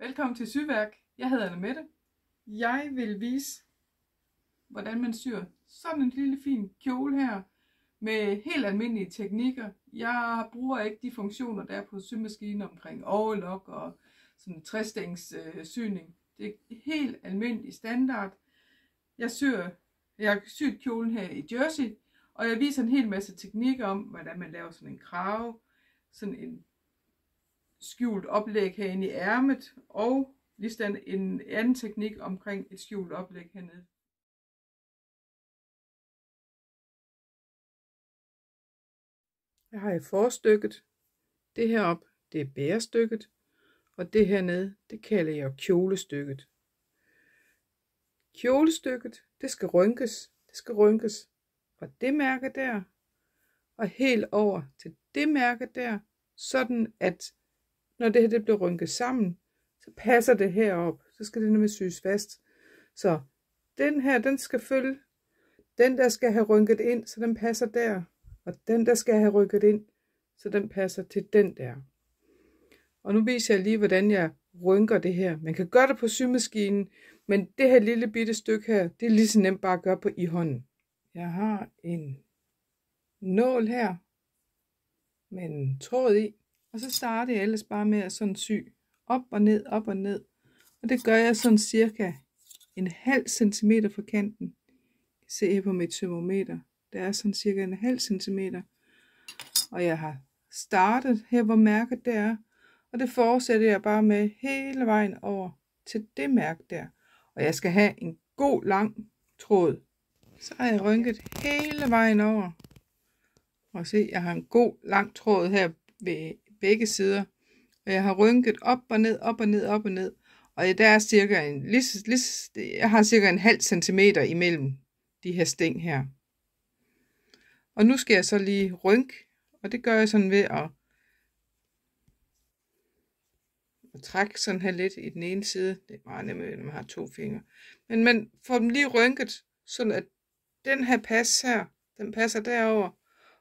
Velkommen til Syværk. Jeg hedder Annemette. Jeg vil vise, hvordan man syr sådan en lille fin kjole her med helt almindelige teknikker. Jeg bruger ikke de funktioner, der er på symaskinen omkring overlock og sådan 3-stængs syning. Det er helt almindelig standard. Jeg har syet kjolen her i jersey, og jeg viser en hel masse teknikker om, hvordan man laver sådan en krave, sådan en skjult oplæg herinde i ærmet, og ligesom en anden teknik omkring et skjult oplæg hernede. Jeg har i forstykket. Det heroppe, det er bærestykket, og det hernede, det kalder jeg kjolestykket. Kjolestykket, det skal rynkes. Det skal rynkes fra det mærke der, og helt over til det mærke der, sådan at når det her det bliver rynket sammen, så passer det herop. Så skal det nemlig syes fast. Så den her, den skal følge. Den der skal have rynket ind, så den passer der. Og den der skal have rynket ind, så den passer til den der. Og nu viser jeg lige, hvordan jeg rynker det her. Man kan gøre det på symaskinen, men det her lille bitte stykke her, det er lige så nemt bare at gøre på i hånden. Jeg har en nål her med en tråd i. Og så starter jeg ellers bare med at sådan sy op og ned, op og ned. Og det gør jeg sådan cirka 0,5 centimeter fra kanten. Jeg kan se her på mit termometer. Det er sådan cirka 0,5 centimeter. Og jeg har startet her, hvor mærket der er. Og det fortsætter jeg bare med hele vejen over til det mærke der. Og jeg skal have en god lang tråd. Så har jeg rynket hele vejen over. Og se, jeg har en god lang tråd her ved begge sider. Og jeg har rynket op og ned, op og ned, op og ned. Og der er cirka jeg har cirka 0,5 centimeter imellem de her sting her. Og nu skal jeg så lige rynke. Og det gør jeg sådan ved at trække sådan her lidt i den ene side. Det er meget nemt, når man har 2 fingre. Men man får dem lige rynket, sådan at den her pas her, den passer derover.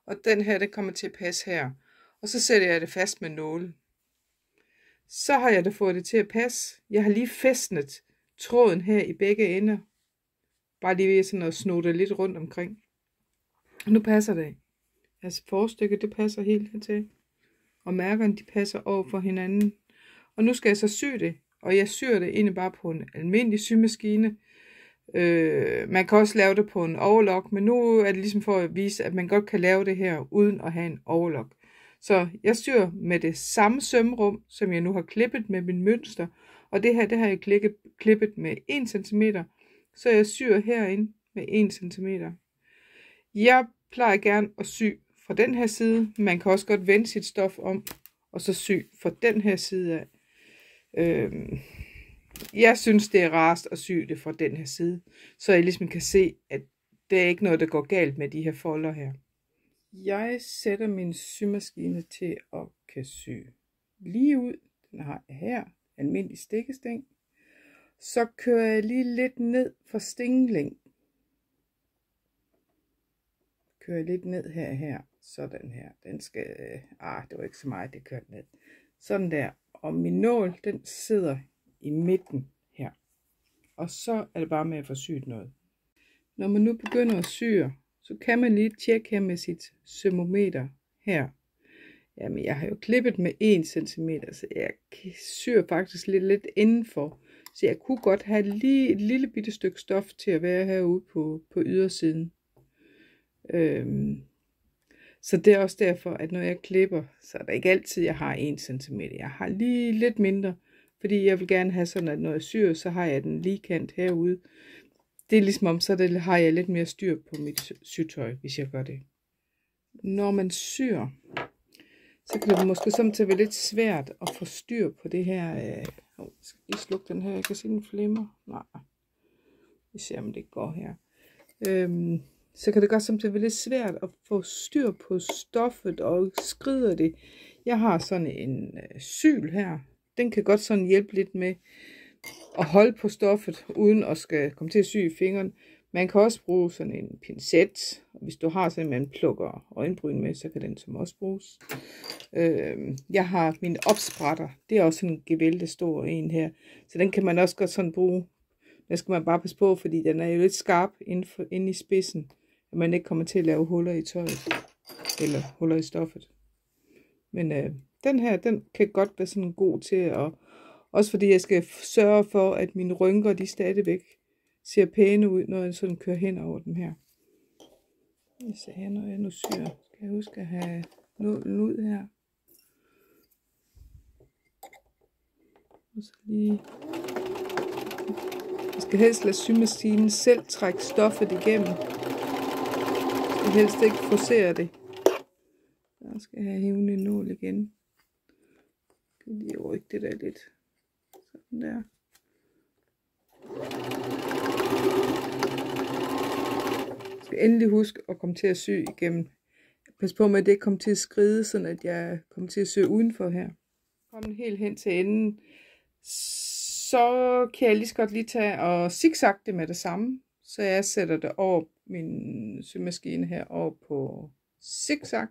Og den her, den kommer til at passe her. Og så sætter jeg det fast med nålen. Så har jeg da fået det til at passe. Jeg har lige fæstnet tråden her i begge ender. Bare lige ved sådan at sno det lidt rundt omkring. Og nu passer det. Altså forstykket, det passer helt hertil. Og mærkerne, de passer over for hinanden. Og nu skal jeg så sy det. Og jeg syr det egentlig bare på en almindelig symaskine. Man kan også lave det på en overlock. Men nu er det ligesom for at vise, at man godt kan lave det her uden at have en overlock. Så jeg syr med det samme sømrum, som jeg nu har klippet med min mønster. Og det her, det har jeg klippet med 1 cm. Så jeg syr herinde med 1 cm. Jeg plejer gerne at sy fra den her side. Man kan også godt vende sit stof om, og så sy fra den her side af. Jeg synes, det er rarest at sy det fra den her side. Så jeg ligesom kan se, at det er ikke noget, der går galt med de her folder her. Jeg sætter min symaskine til at kan sy lige ud. Den har jeg her, almindelig stikkestæng. Så kører jeg lige lidt ned for stingling. Kører lidt ned her, sådan her. Den skal, det var ikke så meget, det kørte ned. Sådan der. Og min nål, den sidder i midten her. Og så er det bare med at få syet noget. Når man nu begynder at sy, så kan man lige tjekke her med sit termometer her. Jamen, jeg har jo klippet med 1 cm, så jeg syr faktisk lidt indenfor. Så jeg kunne godt have lige et lille bitte stykke stof til at være herude på ydersiden. Så det er også derfor, at når jeg klipper, så er det ikke altid, jeg har 1 cm. Jeg har lige lidt mindre, fordi jeg vil gerne have sådan, at når jeg syr, så har jeg den lige kant herude. Det er ligesom om, så har jeg lidt mere styr på mit sytøj, hvis jeg gør det. Når man syr, så kan det måske samtidig være lidt svært at få styr på det her. Jeg skal lige slukke den her, jeg kan se den flimmer. Nej, vi ser om det går her. Så kan det godt samtidig være lidt svært at få styr på stoffet og skrider det. Jeg har sådan en syl her. Den kan godt sådan hjælpe lidt med at holde på stoffet, uden at skal komme til at sy i fingeren. Man kan også bruge sådan en pincet, og hvis du har sådan en, man plukker øjenbryn med, så kan den som også bruges. Jeg har min opsprætter, det er også sådan en gevældig stor en her, så den kan man også godt sådan bruge. Den skal man bare passe på, fordi den er jo lidt skarp inde i spidsen, at man ikke kommer til at lave huller i tøjet, eller huller i stoffet. Men den her, den kan godt være sådan god til at, også fordi jeg skal sørge for, at mine rynker, de stadigvæk ser pæne ud, når jeg sådan kører hen over dem her. Jeg ser her, når jeg nu syr, skal jeg huske at have nålen ud her. Og så lige, jeg skal helst lade symaskinen selv trække stoffet igennem. Jeg skal helst ikke forcere det. Så skal jeg have hævende en nål igen. Jeg kan lige rykke det der lidt. Sådan der. Jeg skal endelig huske at komme til at sy igennem. Pas på med, at det ikke kommer til at skride, sådan at jeg kommer til at sy udenfor her. Kom helt hen til enden. Så kan jeg lige så godt lige tage og zigzag det med det samme. Så jeg sætter det over min symaskine her over på zigzag.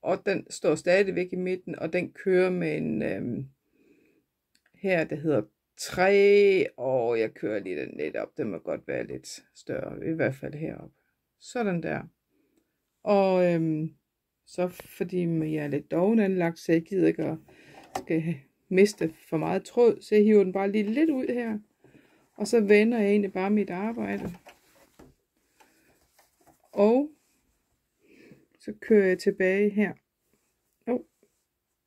Og den står stadigvæk i midten, og den kører med en her, der hedder 3, og jeg kører lige den lidt op. Den må godt være lidt større, i hvert fald heroppe. Sådan der. Og så fordi jeg er lidt dovenanlagt, så jeg gider ikke at skal miste for meget tråd, så jeg hiver den bare lige lidt ud her. Og så vender jeg egentlig bare mit arbejde. Og så kører jeg tilbage her.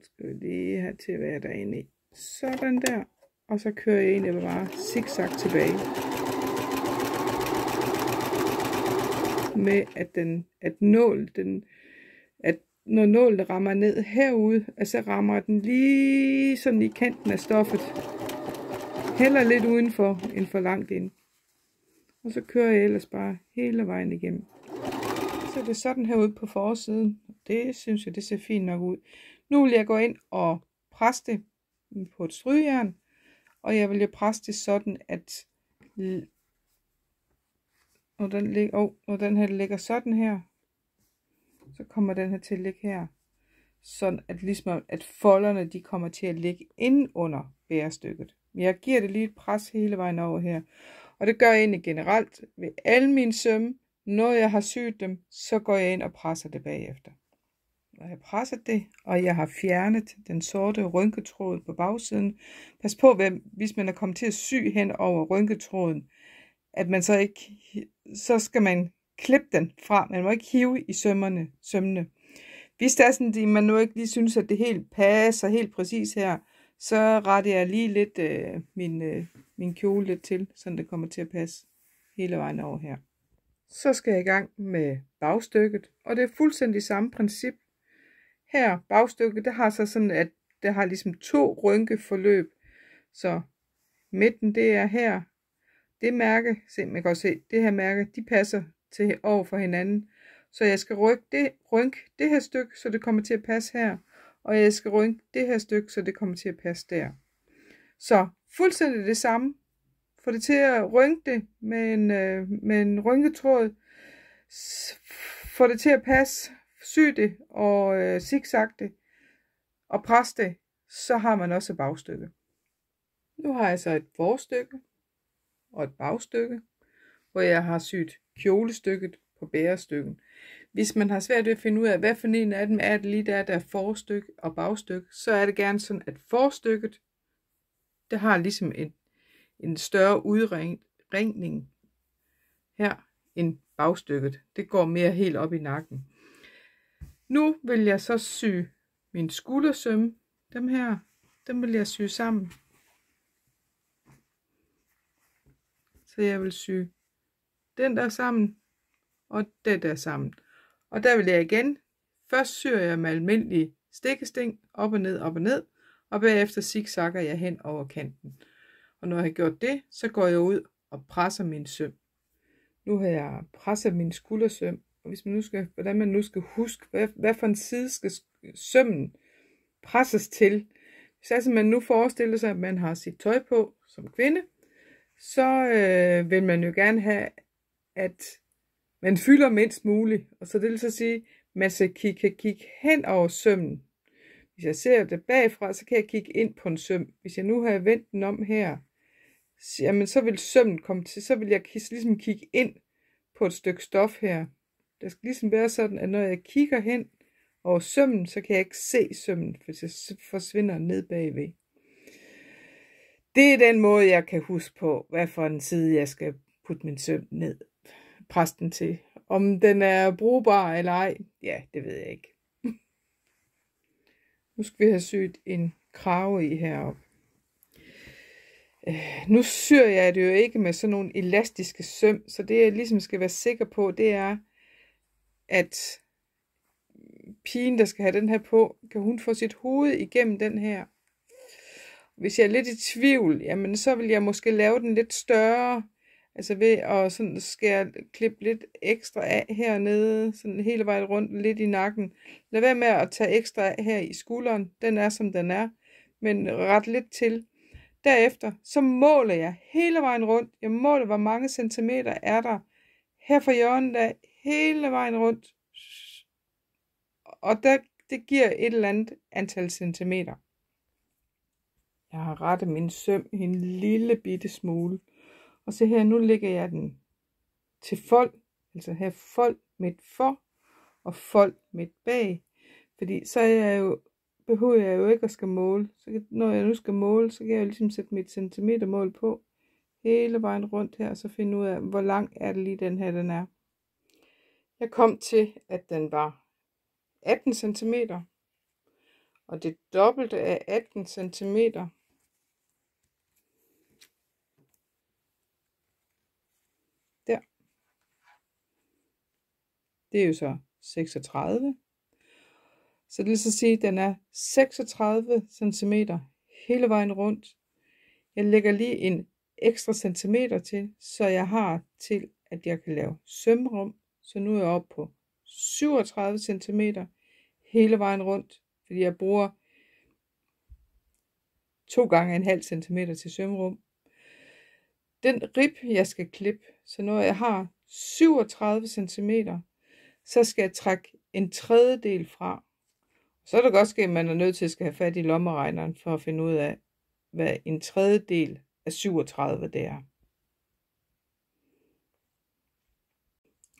Skal vi lige have til at være derinde i. Sådan der. Og så kører jeg egentlig bare zigzag tilbage. Med at når nålen rammer ned herude, så rammer den lige sådan i kanten af stoffet. Heller lidt udenfor end for langt ind. Og så kører jeg ellers bare hele vejen igennem. Så er det sådan herude på forsiden. Det synes jeg, det ser fint nok ud. Nu vil jeg gå ind og presse det på et strygejern. Og jeg vil jo presse det sådan, at når den her ligger sådan her, så kommer den her til at ligge her. Sådan at ligesom at folderne, de kommer til at ligge inde under bærestykket. Jeg giver det lige et pres hele vejen over her. Og det gør jeg egentlig generelt ved alle mine sømme. Når jeg har syet dem, så går jeg ind og presser det bagefter. Når jeg presser det, og jeg har fjernet den sorte rynketråd på bagsiden. Pas på, hvis man er kommet til at sy hen over rynketråden, at man så skal man klippe den fra. Man må ikke hive i sømmene. Hvis det er sådan, at man nu ikke lige synes, at det helt passer helt præcis her, så retter jeg lige lidt min kjole lidt til, så det kommer til at passe hele vejen over her. Så skal jeg i gang med bagstykket, og det er fuldstændig samme princip. Her bagstykket, det har så sådan, at det har ligesom 2 rynkeforløb. Så midten, det er her. Det mærke, se, man kan også se, det her mærke, de passer til over for hinanden. Så jeg skal rynke det her stykke, så det kommer til at passe her. Og jeg skal rynke det her stykke, så det kommer til at passe der. Så fuldstændig det samme. Få det til at rynke det med en rynketråd. Få det til at passe. Sy det og zigzag det. Og pres det. Så har man også et bagstykke. Nu har jeg så et forstykke og et bagstykke, hvor jeg har syet kjolestykket på bærestykket. Hvis man har svært ved at finde ud af, hvad for en af dem er det lige der er forstykke og bagstykke, så er det gerne sådan, at forstykket, det har ligesom en større udringning her end bagstykket. Det går mere helt op i nakken. Nu vil jeg så sy min skuldersøm. Dem vil jeg sy sammen. Så jeg vil sy den der sammen og den der sammen. Og der vil jeg igen, først syr jeg med almindelig stikkesting op og ned, op og ned, og bagefter zigzagger jeg hen over kanten. Og når jeg har gjort det, så går jeg ud og presser min søm. Nu har jeg presset min skuldersøm, og hvordan man nu skal huske, hvad for en side skal sømmen presses til. Hvis altså man nu forestiller sig, at man har sit tøj på som kvinde, så vil man jo gerne have, at man fylder mindst muligt. Og så det vil så sige, at man skal kigge hen over sømmen. Hvis jeg ser det bagfra, så kan jeg kigge ind på en søm. Hvis jeg nu har vendt den om her, jamen så vil sømmen komme til, så vil jeg ligesom kigge ind på et stykke stof her. Det skal ligesom være sådan, at når jeg kigger hen over sømmen, så kan jeg ikke se sømmen, for jeg forsvinder ned bagved. Det er den måde, jeg kan huske på, hvad for en side jeg skal putte min søm ned, presse den til. Om den er brugbar eller ej, ja, det ved jeg ikke. Nu skal vi have syet en krave i heroppe. Nu syr jeg det jo ikke med sådan nogle elastiske søm, så det jeg ligesom skal være sikker på, det er, at pigen, der skal have den her på, kan hun få sit hoved igennem den her. Hvis jeg er lidt i tvivl, jamen så vil jeg måske lave den lidt større, altså ved at sådan klippe lidt ekstra af hernede, sådan hele vejen rundt, lidt i nakken. Lad være med at tage ekstra af her i skulderen, den er som den er, men ret lidt til. Derefter, så måler jeg hele vejen rundt. Jeg måler, hvor mange centimeter er der her fra hjørnet af, hele vejen rundt. Og det giver et eller andet antal centimeter. Jeg har rettet min søm en lille bitte smule. Og så her, nu lægger jeg den til fold. Altså her fold midt for og fold midt bag. Fordi så behøver jeg jo ikke at skal måle. Så når jeg nu skal måle, så kan jeg jo ligesom sætte mit centimetermål på hele vejen rundt her, og så finde ud af, hvor lang er det lige den her, den er. Jeg kom til, at den var 18 cm, og det dobbelte af 18 cm. Der. Det er jo så 36. Så det vil så sige, at den er 36 cm hele vejen rundt. Jeg lægger lige en ekstra centimeter til, så jeg har til, at jeg kan lave sømrum. Så nu er jeg oppe på 37 cm hele vejen rundt, fordi jeg bruger 2 gange 1,5 cm til sømrum. Den rib, jeg skal klippe, så når jeg har 37 cm, så skal jeg trække en tredjedel fra. Så er det godt ske, at man er nødt til at skal have fat i lommeregneren for at finde ud af, hvad en tredjedel af 37 det er.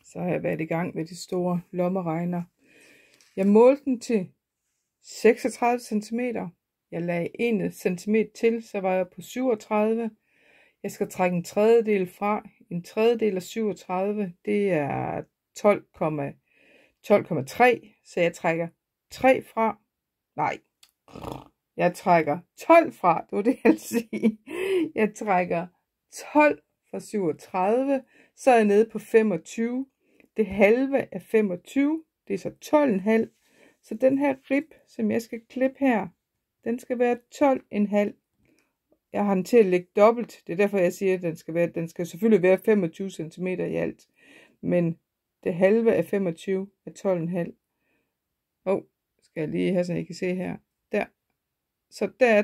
Så har jeg været i gang med de store lommeregner. Jeg målte den til 36 cm. Jeg lagde 1 cm til, så var jeg på 37. Jeg skal trække en tredjedel fra. En tredjedel af 37, det er 12,3. Så jeg trækker 3 fra. Nej, jeg trækker 12 fra. Det var det, jeg ville sige. Jeg trækker 12 fra 37. Så er jeg nede på 25. Det halve af 25, det er så 12,5. Så den her rib, som jeg skal klippe her, den skal være 12,5. Jeg har den til at lægge dobbelt. Det er derfor, jeg siger, at den skal selvfølgelig være 25 cm i alt. Men det halve af 25 er 12,5. Skal jeg lige have, så I kan se her. Der. Så der er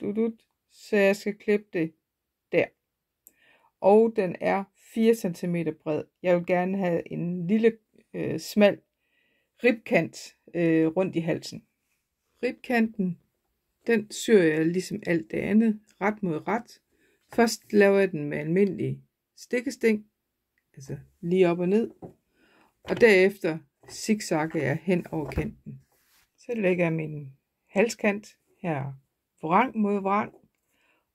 12,5. Så jeg skal klippe det der. Og den er 4 cm bred. Jeg vil gerne have en lille smal ribkant rundt i halsen. Ribkanten, den syr jeg ligesom alt det andet, ret mod ret. Først laver jeg den med almindelig stikkesting, altså lige op og ned. Og derefter zigzagger jeg hen over kanten. Så lægger jeg min halskant her vrang mod vrang.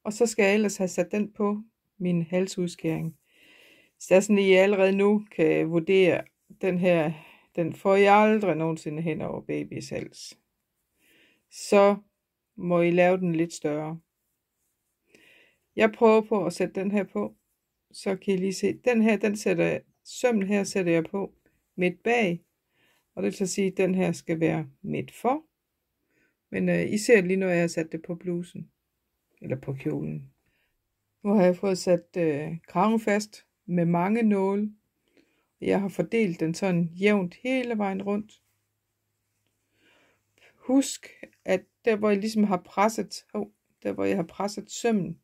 Og så skal jeg ellers have sat den på min halsudskæring. Så det er sådan, at I allerede nu kan vurdere, den får jeg aldrig nogensinde hen over babys hals. Så må I lave den lidt større. Jeg prøver på at sætte den her på. Så kan I lige se, sømmen her sætter jeg på midt bag. Og det vil så sige, at den her skal være midt for. Men I ser lige, når jeg har sat det på blusen. Eller på kjolen. Nu har jeg fået sat kraven fast med mange nåle. Jeg har fordelt den sådan jævnt hele vejen rundt. Husk, at der hvor jeg ligesom har presset, der hvor jeg har presset sømmen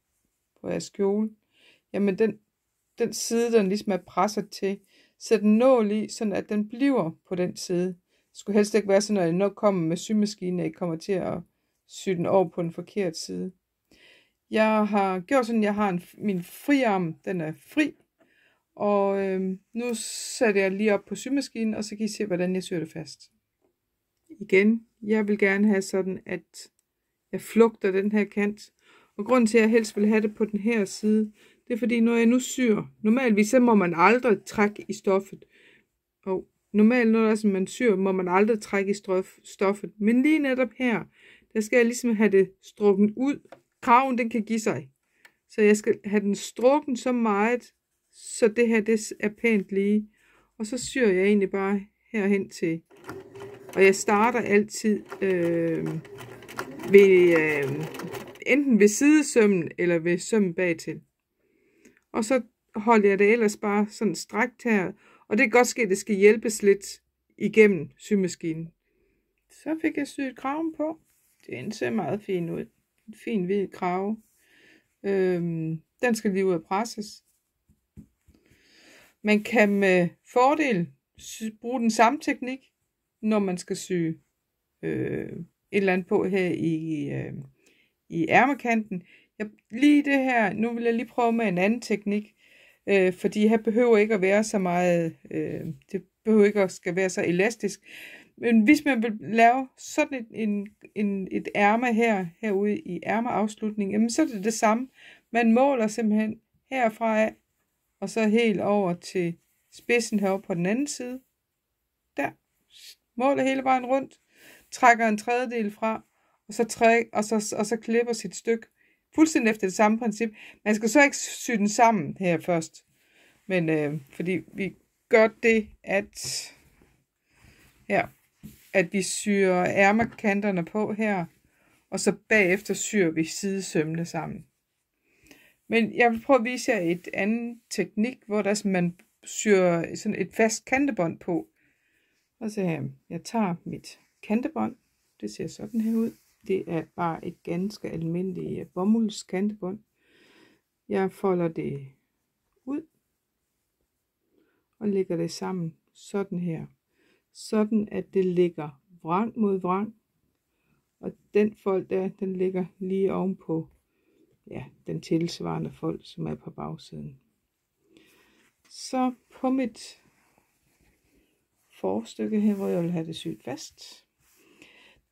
på jeres kjole, jamen den side, den ligesom er presset til, sæt en nål i, sådan at den bliver på den side. Det skulle helst ikke være sådan, at når I kommer med symaskinen, at I kommer til at sy den over på den forkerte side. Jeg har gjort sådan, jeg har min friarm, den er fri, og nu sætter jeg lige op på symaskinen, og så kan I se, hvordan jeg syr det fast. Igen, jeg vil gerne have sådan, at jeg flugter den her kant, og grunden til, at jeg helst vil have det på den her side, det er fordi, når jeg nu syr, normalvis så må man aldrig trække i stoffet, og normalt når der, som man syr, må man aldrig trække i stoffet, men lige netop her, der skal jeg ligesom have det strukket ud. Kraven, den kan give sig, så jeg skal have den strukket så meget, så det her, det er pænt lige, og så syr jeg egentlig bare herhen til, og jeg starter altid enten ved sidesømmen, eller ved sømmen bagtil. Og så holder jeg det ellers bare sådan strækt her. Og det kan godt ske, at det skal hjælpes lidt igennem symaskinen. Så fik jeg syet kraven på. Det ser meget fint ud. En fin hvid krave. Den skal lige ud og presses. Man kan med fordel bruge den samme teknik, når man skal sy et eller andet på her i ærmekanten. Lige det her, nu vil jeg lige prøve med en anden teknik, fordi her behøver ikke at være så meget, det behøver ikke at skal være så elastisk. Men hvis man vil lave sådan et ærme herude i ærmeafslutningen, jamen så er det det samme. Man måler simpelthen herfra af, og så helt over til spidsen heroppe på den anden side. Der. Måler hele vejen rundt, trækker en tredjedel fra, og så klipper sit stykke. Fuldstændig efter det samme princip. Man skal så ikke sy den sammen her først. Men fordi vi gør det, at vi syr ærmekanterne på her, og så bagefter syr vi sidesømmene sammen. Men jeg vil prøve at vise jer et andet teknik, hvor der man syr sådan et fast kantebånd på. Og så her, jeg tager mit kantebånd. Det ser sådan her ud. Det er bare et ganske almindeligt bomuldskantebånd. Jeg folder det ud og lægger det sammen sådan her. Sådan at det ligger vrang mod vrang. Og den fold der, den ligger lige ovenpå den tilsvarende fold, som er på bagsiden. Så på mit forstykke her, hvor jeg vil have det syet fast.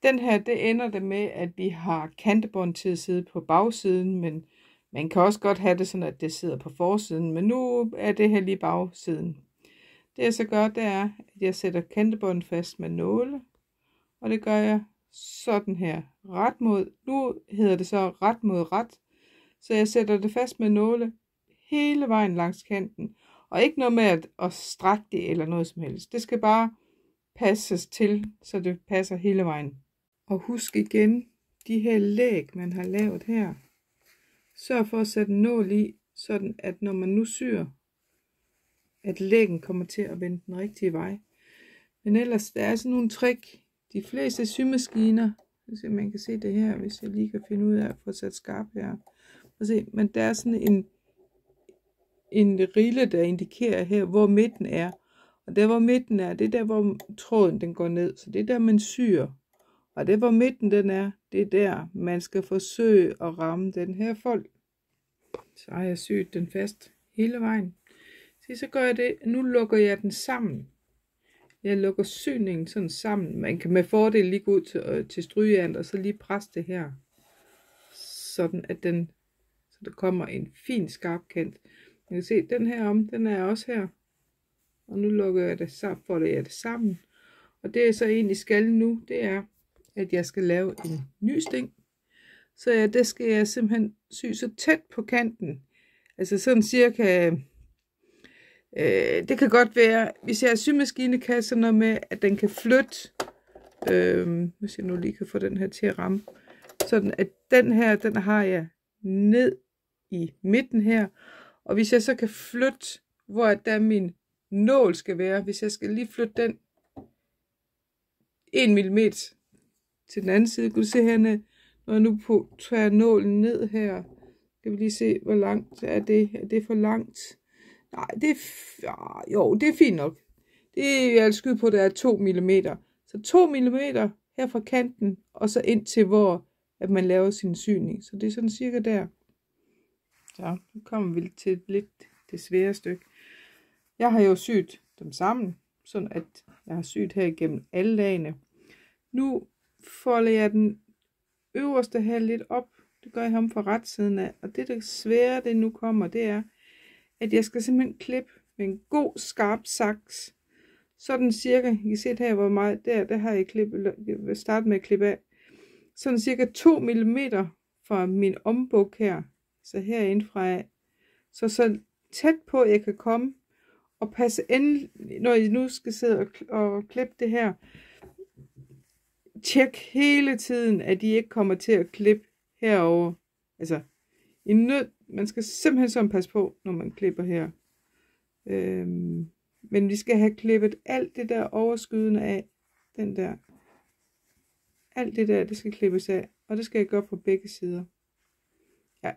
Den her, det ender det med, at vi har kantebånd til at sidde på bagsiden, men man kan også godt have det sådan, at det sidder på forsiden, men nu er det her lige bagsiden. Det jeg så gør, det er, at jeg sætter kantebånd fast med nåle, og det gør jeg sådan her, ret mod, nu hedder det så ret mod ret, så jeg sætter det fast med nåle hele vejen langs kanten, og ikke noget med at strække det eller noget som helst. Det skal bare passes til, så det passer hele vejen. Og husk igen, de her læg, man har lavet her, sørg for at sætte en nål i, sådan at når man nu syr, at læggen kommer til at vende den rigtige vej. Men ellers, der er sådan nogle trick. De fleste symaskiner, hvis man kan se det her, hvis jeg lige kan finde ud af at få sat skarp her. Se, men der er sådan en rille, der indikerer her, hvor midten er. Og der hvor midten er, det er der, hvor tråden den går ned. Så det er der, man syr. Og det hvor midten den er, det er der, man skal forsøge at ramme den her fold. Så har jeg syet den fast hele vejen. Så gør jeg det. Nu lukker jeg den sammen. Jeg lukker syningen sådan sammen. Man kan med fordel lige gå ud til strygejernet og så lige presse det her. Sådan at så der kommer en fin skarp kant. Man kan se, den her om, den er også her. Og nu lukker jeg det sammen, folder jeg det sammen. Og det jeg så egentlig skal nu, det er, at jeg skal lave en ny sting. Så det skal jeg simpelthen sy så tæt på kanten. Altså sådan cirka, det kan godt være, hvis jeg har symaskine, kan jeg sådan noget med, at den kan flytte, hvis jeg nu lige kan få den her til at ramme. Sådan at den her, den har jeg ned i midten her. Og hvis jeg så kan flytte, hvor der min nål skal være, hvis jeg skal lige flytte den 1 mm til den anden side, kan du se hernede, når jeg nu tager nålen ned her, Skal vi lige se, hvor langt er det? Er det for langt? Nej, det er, jo, det er fint nok. Det er jeg skyde på, det er 2 mm. Så 2 mm her fra kanten, og så ind til, hvor at man laver sin syning. Så det er sådan cirka der. Så nu kommer vi til lidt det svære stykke. Jeg har jo syet dem sammen, sådan at jeg har syet her igennem alle lagene. Nu folder jeg den øverste her lidt op. Det gør jeg ham fra ret siden af. Og det der svære, det nu kommer, det er, at jeg skal simpelthen klippe med en god skarp saks. Sådan cirka, I kan se her, hvor meget der har jeg klippet, jeg vil starte med at klippe af. Sådan cirka 2 mm fra min ombuk her. Så herindefra, så tæt på jeg kan komme. Og passe endelig, når I nu skal sidde og klippe det her. Tjek hele tiden, at I ikke kommer til at klippe herover. Altså, man skal simpelthen sådan passe på, når man klipper her. Men vi skal have klippet alt det der overskydende af. Den der. Alt det der, det skal klippes af. Og det skal jeg gøre på begge sider. Ja,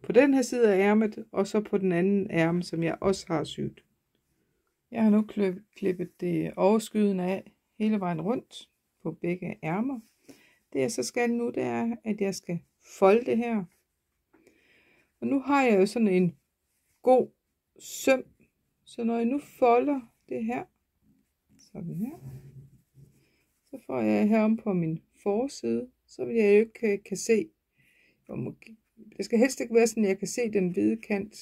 på den her side af ærmet, og så på den anden ærme, som jeg også har syet. Jeg har nu klippet det overskydende af hele vejen rundt på begge ærmer. Det jeg så skal nu, det er, at jeg skal folde det her. Og nu har jeg jo sådan en god søm. Så når jeg nu folder det her, sådan her, så får jeg herom på min forside, så vil jeg jo ikke kan se. Det skal helst ikke være sådan, at jeg kan se den hvide kant.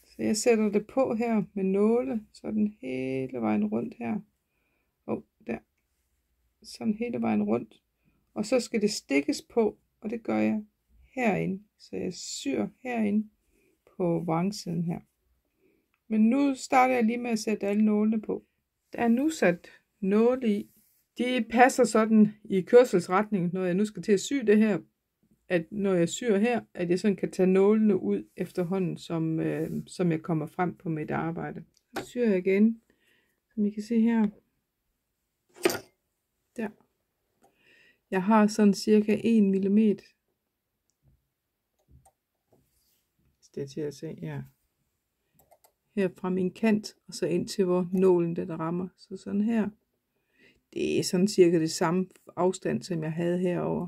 Så jeg sætter det på her med nåle, sådan hele vejen rundt her. Der. Sådan hele vejen rundt. Og så skal det stikkes på, og det gør jeg herinde. Så jeg syr herinde på vrangsiden her. Men nu starter jeg lige med at sætte alle nålene på. Der er nu sat nåle i. De passer sådan i kørselsretning, når jeg nu skal til at sy det her. At når jeg syr her, at jeg sådan kan tage nålene ud efterhånden, som jeg kommer frem på mit arbejde. Så syr jeg igen, som I kan se her. Der. Jeg har sådan cirka 1 mm. Det er til at se, ja. Her fra min kant, og så ind til hvor nålen den rammer. Så sådan her. Det er sådan cirka det samme afstand, som jeg havde herover.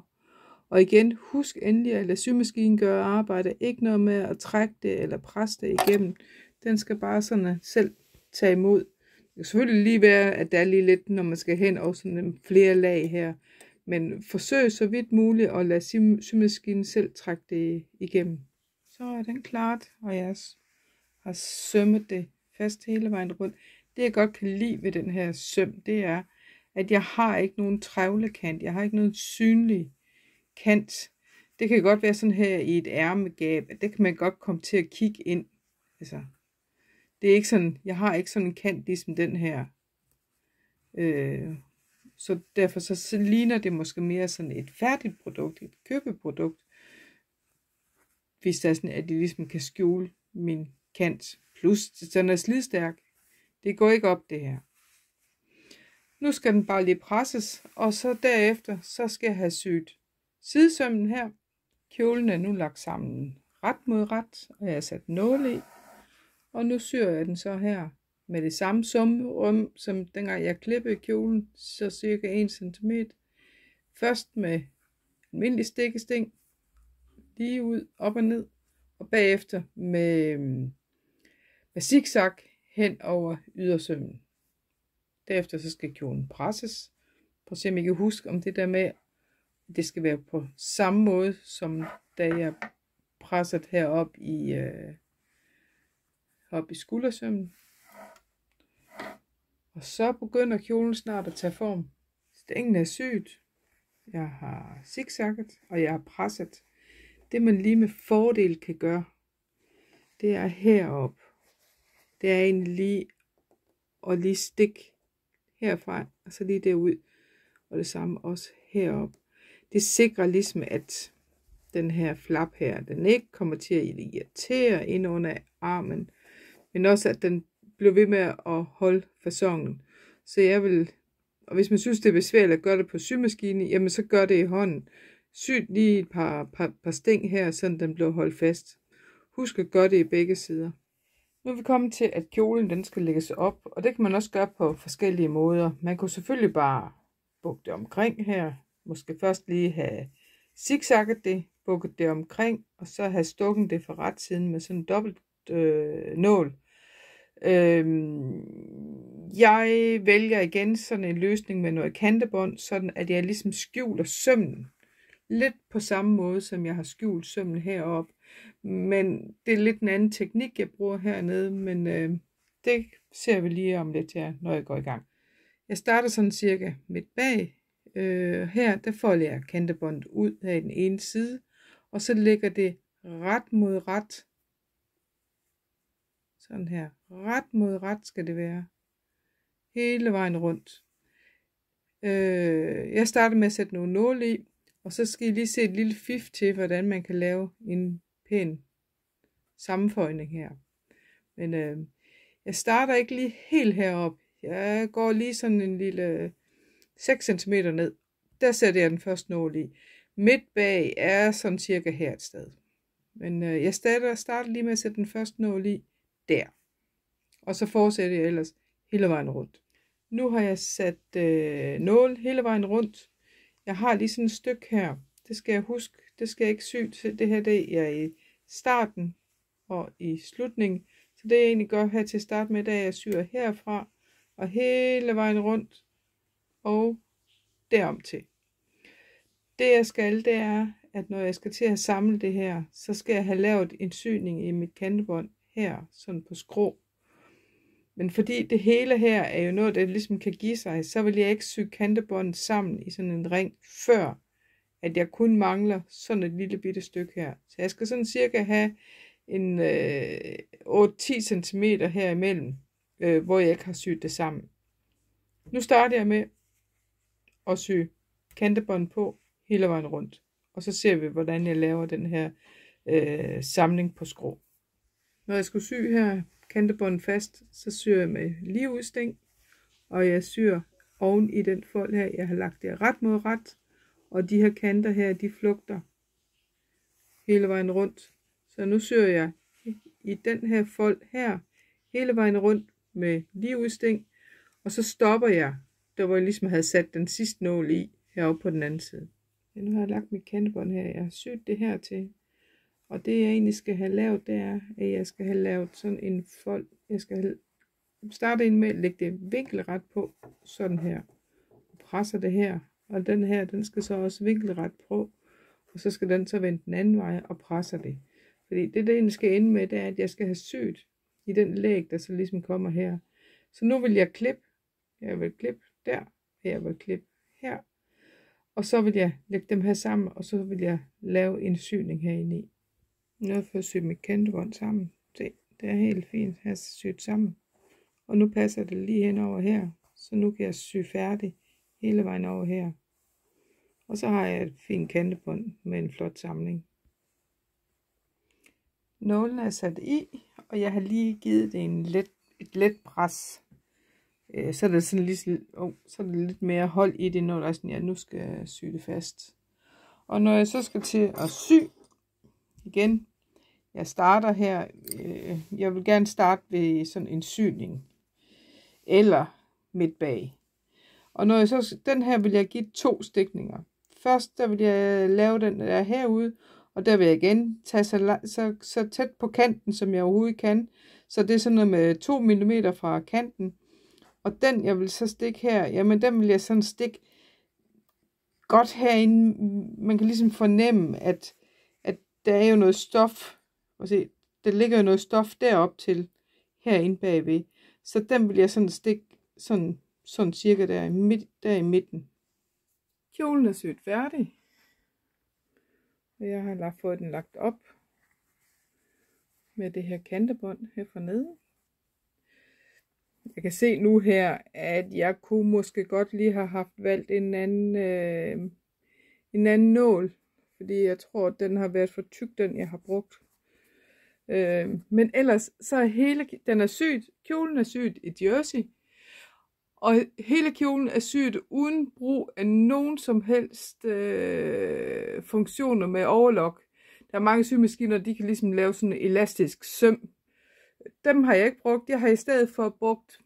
Og igen, husk endelig at lade symaskinen gøre arbejde. Ikke noget med at trække det eller presse det igennem. Den skal bare sådan selv tage imod. Det kan selvfølgelig lige være, at der er lige lidt, når man skal hen og sådan flere lag her. Men forsøg så vidt muligt at lade symaskinen selv trække det igennem. Så er den klart, og jeg har sømmet det fast hele vejen rundt. Det jeg godt kan lide ved den her søm, det er, at jeg har ikke nogen trævlekant. Jeg har ikke nogen synlig kant. Det kan godt være sådan her i et ærmegab, at det kan man godt komme til at kigge ind. Altså, det er ikke sådan, jeg har ikke sådan en kant ligesom den her. Så derfor så ligner det måske mere sådan et færdigt produkt, et købeprodukt. Hvis der er sådan, at det ligesom kan skjule min kant. Plus, den er slidstærk. Det går ikke op det her. Nu skal den bare lige presses, og så derefter, så skal jeg have syet sidesømmen her. Kjolen er nu lagt sammen ret mod ret, og jeg har sat nåle i. Og nu syr jeg den så her med det samme sumrum, som dengang jeg klippede kjolen, så cirka 1 cm. Først med almindelig stikkesting, lige ud, op og ned, og bagefter med zigzag hen over ydersømmen. Derefter så skal kjolen presses. Prøv at se, om I kan huske om det der med, at det skal være på samme måde, som da jeg pressede herop i skuldersømmen. Og så begynder kjolen snart at tage form. Stængen er syet. Jeg har zigzagget, og jeg har presset. Det man lige med fordel kan gøre, det er herop. Det er egentlig lige at lige stikke herfra, og så lige derud. Og det samme også herop. Det sikrer ligesom, at den her flap her, den ikke kommer til at irritere ind under armen. Men også, at den bliver ved med at holde faconen. Så jeg vil, og hvis man synes, det er besværligt at gøre det på symaskinen, jamen så gør det i hånden. syet lige et par sting her, så den bliver holdt fast. Husk at gøre det i begge sider. Nu er vi kommet til, at kjolen den skal lægges op, og det kan man også gøre på forskellige måder. Man kunne selvfølgelig bare bukke det omkring her. Måske først lige have zigzagget det, bukket det omkring, og så have stukket det fra ret siden med sådan en dobbelt nål. Jeg vælger igen sådan en løsning med noget kantebånd, sådan at jeg ligesom skjuler sømmen. Lidt på samme måde, som jeg har skjult sømmen heroppe. Men det er lidt en anden teknik, jeg bruger hernede, men det ser vi lige om lidt her, når jeg går i gang. Jeg starter sådan cirka midt bag. Her, der folder jeg kantebåndet ud her i den ene side, og så lægger det ret mod ret. Sådan her. Ret mod ret skal det være. Hele vejen rundt. Jeg starter med at sætte nogle nåle i, og så skal I lige se et lille fif til, hvordan man kan lave en pæn sammenføjning her. Men jeg starter ikke lige helt heroppe. Jeg går lige sådan en lille 6 cm ned. Der sætter jeg den første nål i. Midt bag er sådan cirka her et sted. Men jeg starter lige med at sætte den første nål i der. Og så fortsætter jeg ellers hele vejen rundt. Nu har jeg sat nål hele vejen rundt. Jeg har lige sådan et stykke her. Det skal jeg huske. Det skal jeg ikke sy til. Det her det er i starten og i slutningen. Så det jeg egentlig gør her til at starte med, det er at jeg syr herfra og hele vejen rundt og derom til. Det jeg skal, det er, at når jeg skal til at samle det her, så skal jeg have lavet en syning i mit kantebånd her, sådan på skrå. Men fordi det hele her er jo noget, der ligesom kan give sig, så vil jeg ikke sy kantebåndet sammen i sådan en ring, før at jeg kun mangler sådan et lille bitte stykke her. Så jeg skal sådan cirka have en 8-10 cm her imellem, hvor jeg ikke har syet det sammen. Nu starter jeg med at sy kantebånd på hele vejen rundt. Og så ser vi, hvordan jeg laver den her samling på skrå. Når jeg skulle sy her kantebåndet fast, så syr jeg med ligeudsting, og jeg syr oven i den fold her. Jeg har lagt det ret mod ret, og de her kanter her, de flugter hele vejen rundt. Så nu syr jeg i den her fold her, hele vejen rundt med ligeudsting, og så stopper jeg, der hvor jeg ligesom havde sat den sidste nål i, heroppe på den anden side. Ja, nu har jeg lagt mit kantebånd her, jeg har syet det her til. Og det jeg egentlig skal have lavet, det er, at jeg skal have lavet sådan en fold. Jeg skal starte ind med at lægge det vinkelret på, sådan her. Og presser det her. Og den her, den skal så også vinkelret på. Og så skal den så vende den anden vej og presser det. Fordi det egentlig skal ende med, det er, at jeg skal have syet i den læg, der så ligesom kommer her. Så nu vil jeg klippe. Jeg vil klippe der, og jeg vil klippe her. Og så vil jeg lægge dem her sammen, og så vil jeg lave en syning herinde i. Nu har jeg fået syet mit kantebånd sammen. Se, det er helt fint her syet sammen. Og nu passer det lige hen over her. Så nu kan jeg sy færdig hele vejen over her. Og så har jeg et fint kantebånd med en flot samling. Nålen er sat i, og jeg har lige givet det et let pres. Så er det sådan så er det lidt mere hold i det, når der er sådan, jeg nu skal sy det fast. Og når jeg så skal til at sy igen, jeg starter her, jeg vil gerne starte ved sådan en syning, eller midt bag. Og når jeg så, den her vil jeg give 2 stikninger. Først der vil jeg lave den der herude, og der vil jeg igen tage så tæt på kanten, som jeg overhovedet kan. Så det er sådan noget med 2 mm fra kanten. Og den jeg vil så stikke her, jamen den vil jeg sådan stikke godt herinde. Man kan ligesom fornemme, at der er jo noget stof. Se, der ligger jo noget stof derop til herinde bagved. Så den vil jeg sådan stikke sådan cirka der i midten. Kjolen er syet færdig. Og jeg har fået den lagt op med det her kantebånd her fornede. Jeg kan se nu her, at jeg kunne måske godt lige have haft valgt en anden nål. Fordi jeg tror, at den har været for tyk, den jeg har brugt. Men ellers så er den er syet. Kjolen er syet i jersey. Og hele kjolen er syet uden brug af nogen som helst funktioner med overlok. Der er mange symaskiner, de kan ligesom lave sådan en elastisk søm. Dem har jeg ikke brugt. Jeg har i stedet for brugt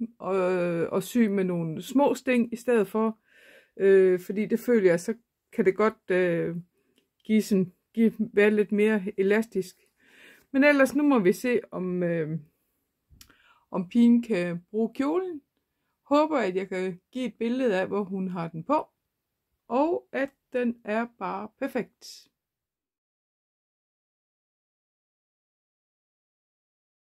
at sy med nogle små sting i stedet for. Fordi det føler jeg, så kan det godt være lidt mere elastisk. Men ellers nu må vi se, om pigen kan bruge kjolen. Håber, at jeg kan give et billede af, hvor hun har den på. Og at den er bare perfekt.